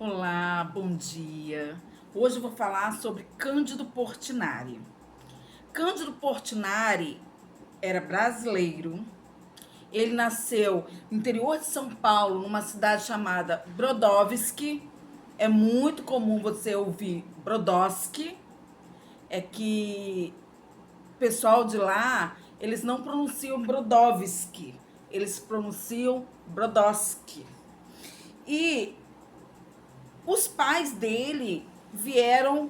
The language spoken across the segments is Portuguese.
Olá, bom dia. Hoje eu vou falar sobre Cândido Portinari. Cândido Portinari era brasileiro. Ele nasceu no interior de São Paulo, numa cidade chamada Brodowski. É muito comum você ouvir Brodowski. É que o pessoal de lá, eles não pronunciam Brodowski, eles pronunciam Brodowski. E os pais dele vieram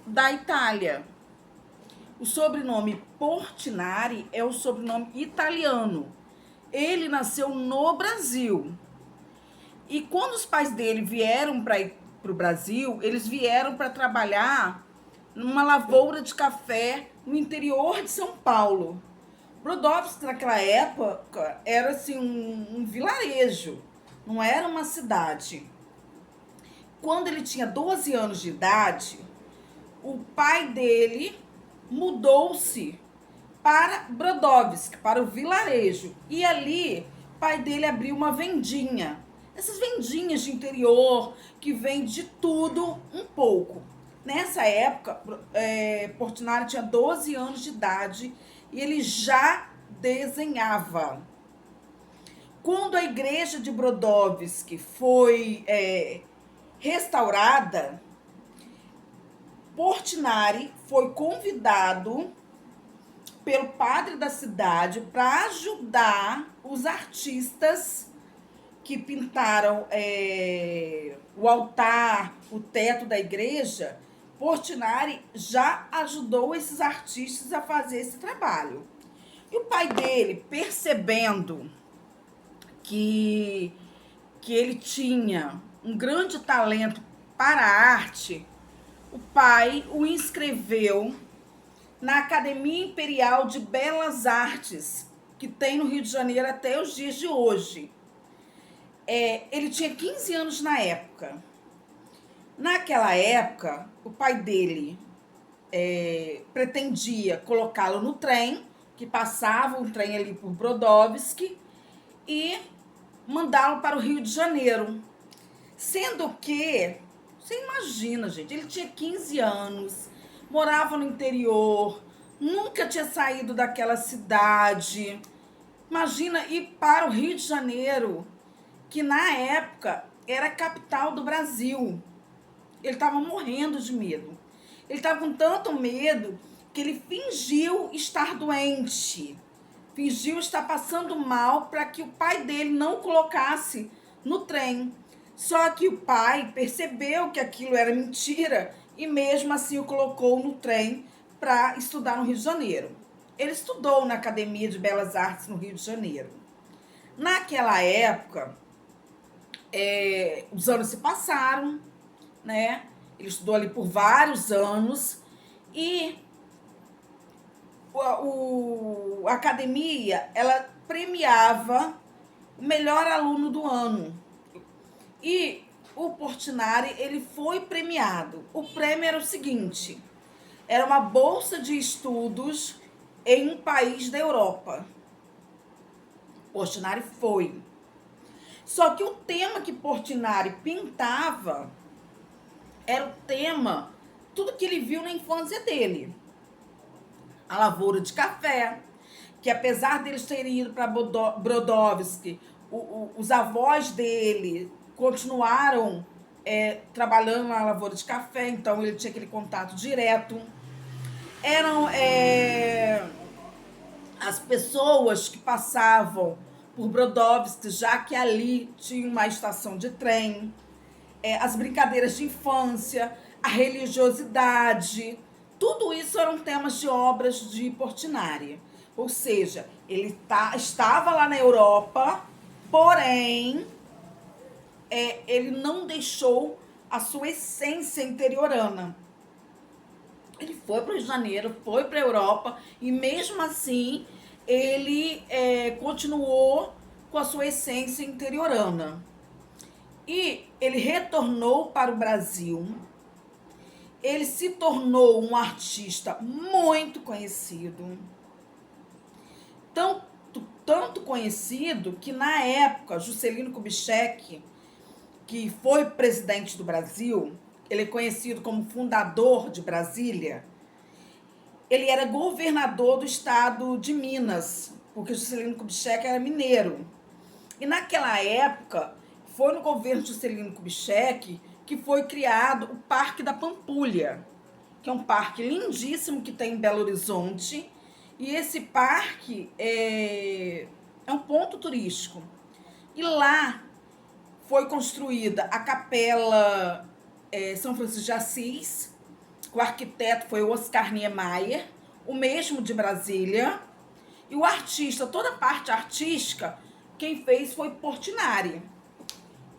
da Itália. O sobrenome Portinari é o sobrenome italiano. Ele nasceu no Brasil. E quando os pais dele vieram para o Brasil, eles vieram para trabalhar numa lavoura de café no interior de São Paulo. Brodowski, naquela época, era assim um vilarejo, não era uma cidade. Quando ele tinha 12 anos de idade, o pai dele mudou-se para Brodowski, para o vilarejo. E ali, o pai dele abriu uma vendinha. Essas vendinhas de interior, que vende de tudo um pouco. Nessa época, Portinari tinha 12 anos de idade e ele já desenhava. Quando a igreja de Brodowski foi restaurada, Portinari foi convidado pelo padre da cidade para ajudar os artistas que pintaram o altar, o teto da igreja. Portinari já ajudou esses artistas a fazer esse trabalho. E o pai dele, percebendo que ele tinha um grande talento para a arte, o pai o inscreveu na Academia Imperial de Belas Artes, que tem no Rio de Janeiro até os dias de hoje. Ele tinha 15 anos na época. Naquela época, o pai dele pretendia colocá-lo no trem, que passava um trem ali por Brodowski, e mandá-lo para o Rio de Janeiro. Sendo que, você imagina, gente, ele tinha 15 anos, morava no interior, nunca tinha saído daquela cidade. Imagina ir para o Rio de Janeiro, que na época era a capital do Brasil. Ele estava morrendo de medo. Ele estava com tanto medo que ele fingiu estar doente. Fingiu estar passando mal para que o pai dele não o colocasse no trem. Só que o pai percebeu que aquilo era mentira e mesmo assim o colocou no trem para estudar no Rio de Janeiro. Ele estudou na Academia de Belas Artes no Rio de Janeiro. Naquela época, os anos se passaram, né? Ele estudou ali por vários anos e a academia, ela premiava o melhor aluno do ano. E o Portinari, ele foi premiado. O prêmio era o seguinte: era uma bolsa de estudos em um país da Europa. Portinari foi. Só que o tema que Portinari pintava era o tema, tudo que ele viu na infância dele. A lavoura de café, que apesar deles terem ido para Brodowski, os avós dele continuaram trabalhando na lavoura de café, então ele tinha aquele contato direto. Eram as pessoas que passavam por Brodowski, já que ali tinha uma estação de trem, as brincadeiras de infância, a religiosidade, tudo isso eram temas de obras de Portinari. Ou seja, ele estava lá na Europa, porém, ele não deixou a sua essência interiorana. Ele foi para o Rio de Janeiro, foi para a Europa e mesmo assim ele continuou com a sua essência interiorana. E ele retornou para o Brasil. Ele se tornou um artista muito conhecido. Tanto conhecido que na época Juscelino Kubitschek que foi presidente do Brasil, ele é conhecido como fundador de Brasília, ele era governador do estado de Minas, porque Juscelino Kubitschek era mineiro. E naquela época, foi no governo de Juscelino Kubitschek que foi criado o Parque da Pampulha, que é um parque lindíssimo que tem em Belo Horizonte. E esse parque é um ponto turístico. E lá foi construída a Capela São Francisco de Assis. O arquiteto foi o Oscar Niemeyer, o mesmo de Brasília. E o artista, toda a parte artística, quem fez foi Portinari.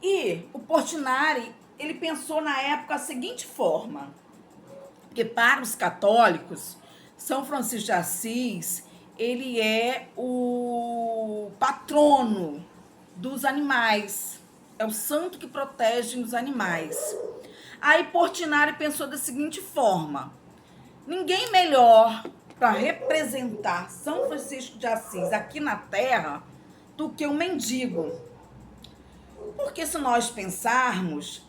E o Portinari, ele pensou na época a seguinte forma, porque para os católicos, São Francisco de Assis, ele é o patrono dos animais, é o santo que protege os animais. Aí Portinari pensou da seguinte forma, ninguém melhor para representar São Francisco de Assis aqui na Terra do que um mendigo. Porque se nós pensarmos,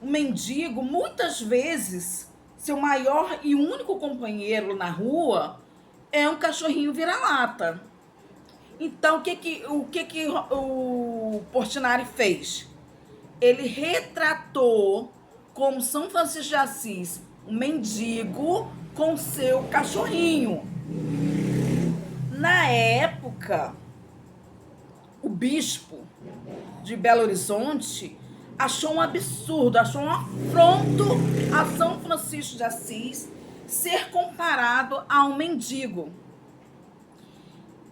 o mendigo, muitas vezes, seu maior e único companheiro na rua é um cachorrinho vira-lata. Então, o que o Portinari fez? Ele retratou como São Francisco de Assis, um mendigo com seu cachorrinho. Na época, o bispo de Belo Horizonte achou um absurdo, achou um afronto a São Francisco de Assis ser comparado a um mendigo.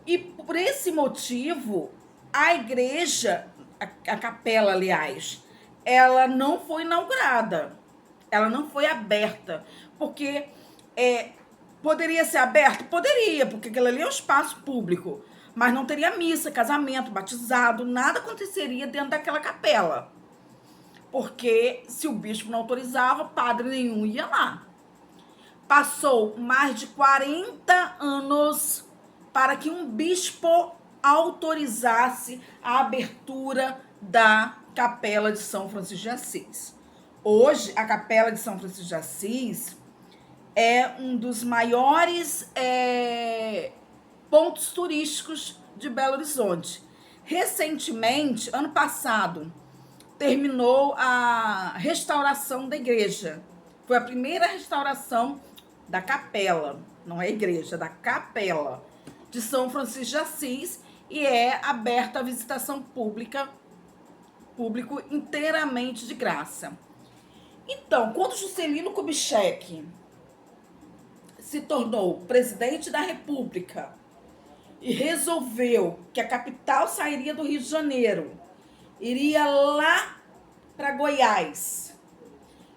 E por esse motivo, a igreja, a capela, aliás, ela não foi inaugurada, ela não foi aberta, porque poderia ser aberto? Poderia, porque aquilo ali é um espaço público, mas não teria missa, casamento, batizado, nada aconteceria dentro daquela capela. Porque se o bispo não autorizava, padre nenhum ia lá. Passou mais de 40 anos para que um bispo autorizasse a abertura da Capela de São Francisco de Assis. Hoje, a Capela de São Francisco de Assis é um dos maiores pontos turísticos de Belo Horizonte. Recentemente, ano passado, terminou a restauração da igreja. Foi a primeira restauração da capela, não é igreja, da capela de São Francisco de Assis, e é aberta à visitação público inteiramente de graça. Então, quando Juscelino Kubitschek se tornou presidente da República e resolveu que a capital sairia do Rio de Janeiro, iria lá para Goiás,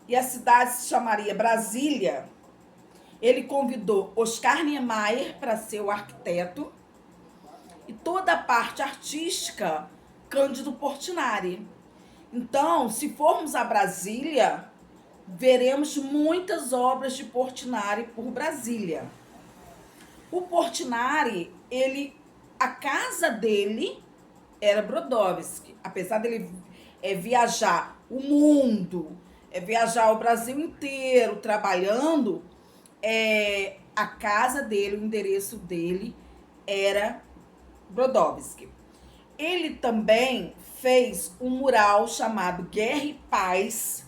e a cidade se chamaria Brasília, ele convidou Oscar Niemeyer para ser o arquiteto e toda a parte artística, Cândido Portinari. Então, se formos a Brasília, veremos muitas obras de Portinari por Brasília. O Portinari, a casa dele era Brodowski. Apesar dele viajar o mundo, viajar o Brasil inteiro trabalhando, a casa dele, o endereço dele era Brodowski. Ele também fez um mural chamado Guerra e Paz,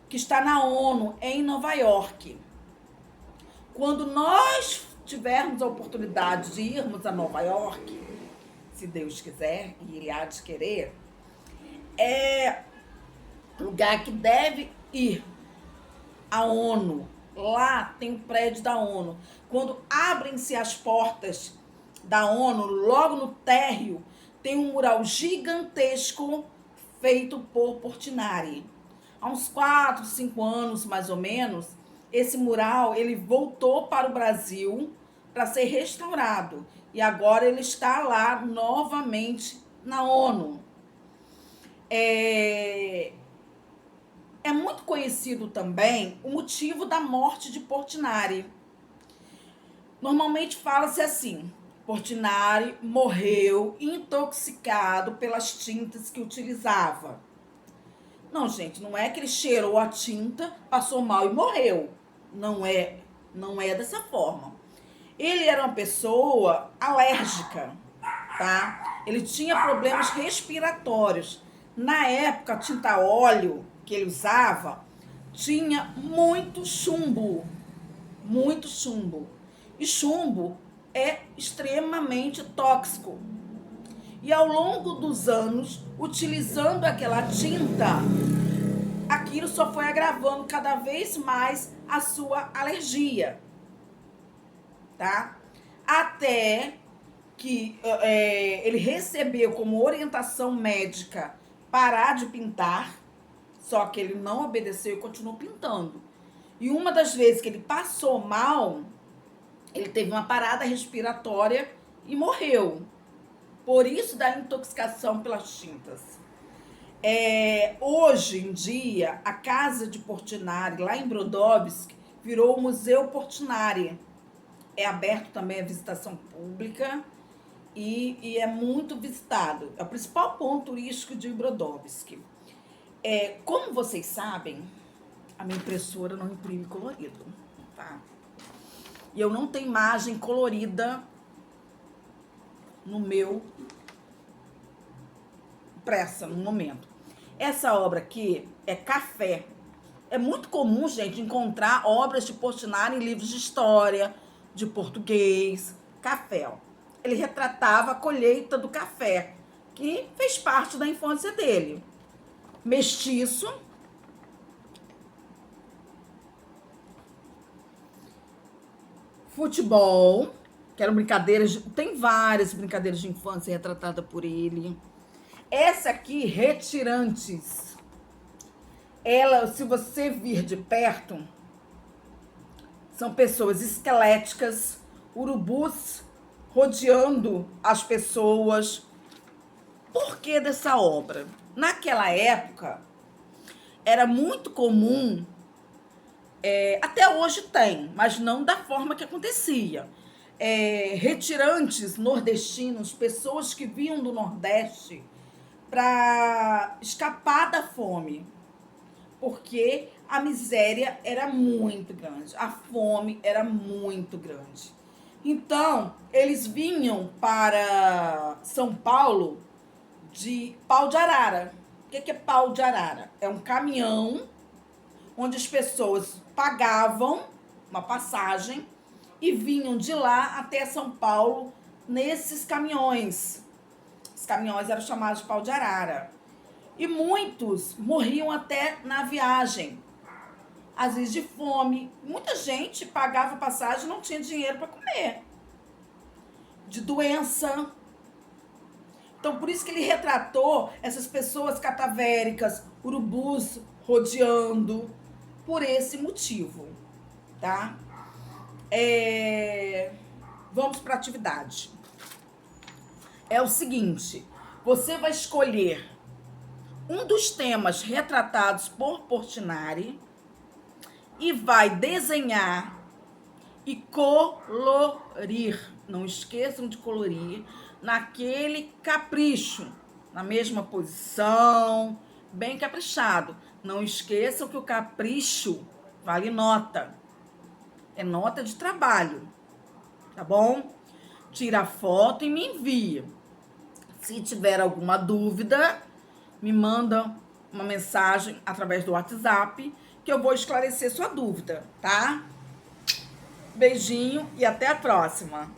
que está na ONU, em Nova York. Quando nós tivermos a oportunidade de irmos a Nova York, se Deus quiser, e Ele há de querer, é lugar que deve ir a ONU. Lá tem o prédio da ONU. Quando abrem-se as portas da ONU, logo no térreo, tem um mural gigantesco feito por Portinari. Há uns 4, 5 anos, mais ou menos, esse mural ele voltou para o Brasil para ser restaurado. E agora ele está lá novamente na ONU. É muito conhecido também o motivo da morte de Portinari. Normalmente fala-se assim, Portinari morreu intoxicado pelas tintas que utilizava. Não, gente, não é que ele cheirou a tinta, passou mal e morreu. Não é dessa forma. Ele era uma pessoa alérgica, tá? Ele tinha problemas respiratórios. Na época, a tinta óleo que ele usava tinha muito chumbo. Muito chumbo. E chumbo é extremamente tóxico. E ao longo dos anos, utilizando aquela tinta, aquilo só foi agravando cada vez mais a sua alergia, tá? Até que ele recebeu como orientação médica parar de pintar, só que ele não obedeceu e continuou pintando. E uma das vezes que ele passou mal, ele teve uma parada respiratória e morreu. Por isso da intoxicação pelas tintas. Hoje em dia, a casa de Portinari, lá em Brodowski, virou o Museu Portinari. É aberto também à visitação pública e é muito visitado. É o principal ponto turístico de Brodowski. Como vocês sabem, a minha impressora não imprime colorido, tá? E eu não tenho imagem colorida no meu impressa no momento. Essa obra aqui é café. É muito comum, gente, encontrar obras de Portinari em livros de história, de português, café. Ó. Ele retratava a colheita do café, que fez parte da infância dele. Mestiço. Futebol, que eram brincadeiras, tem várias brincadeiras de infância retratadas por ele. Essa aqui, retirantes. Ela, se você vir de perto, são pessoas esqueléticas, urubus rodeando as pessoas. Por que dessa obra? Naquela época, era muito comum, até hoje tem, mas não da forma que acontecia. Retirantes nordestinos, pessoas que vinham do Nordeste para escapar da fome, porque a miséria era muito grande, a fome era muito grande. Então, eles vinham para São Paulo de pau de arara. O que é pau de arara? É um caminhão onde as pessoas pagavam uma passagem e vinham de lá até São Paulo nesses caminhões. Os caminhões eram chamados de pau de arara. E muitos morriam até na viagem. Às vezes de fome. Muita gente pagava passagem e não tinha dinheiro para comer. De doença. Então, por isso que ele retratou essas pessoas catavéricas, urubus rodeando, por esse motivo, tá? Vamos para a atividade. É o seguinte, você vai escolher um dos temas retratados por Portinari e vai desenhar e colorir. Não esqueçam de colorir naquele capricho, na mesma posição, bem caprichado. Não esqueçam que o capricho vale nota. É nota de trabalho, tá bom? Tira a foto e me envia. Se tiver alguma dúvida, me manda uma mensagem através do WhatsApp que eu vou esclarecer sua dúvida, tá? Beijinho e até a próxima.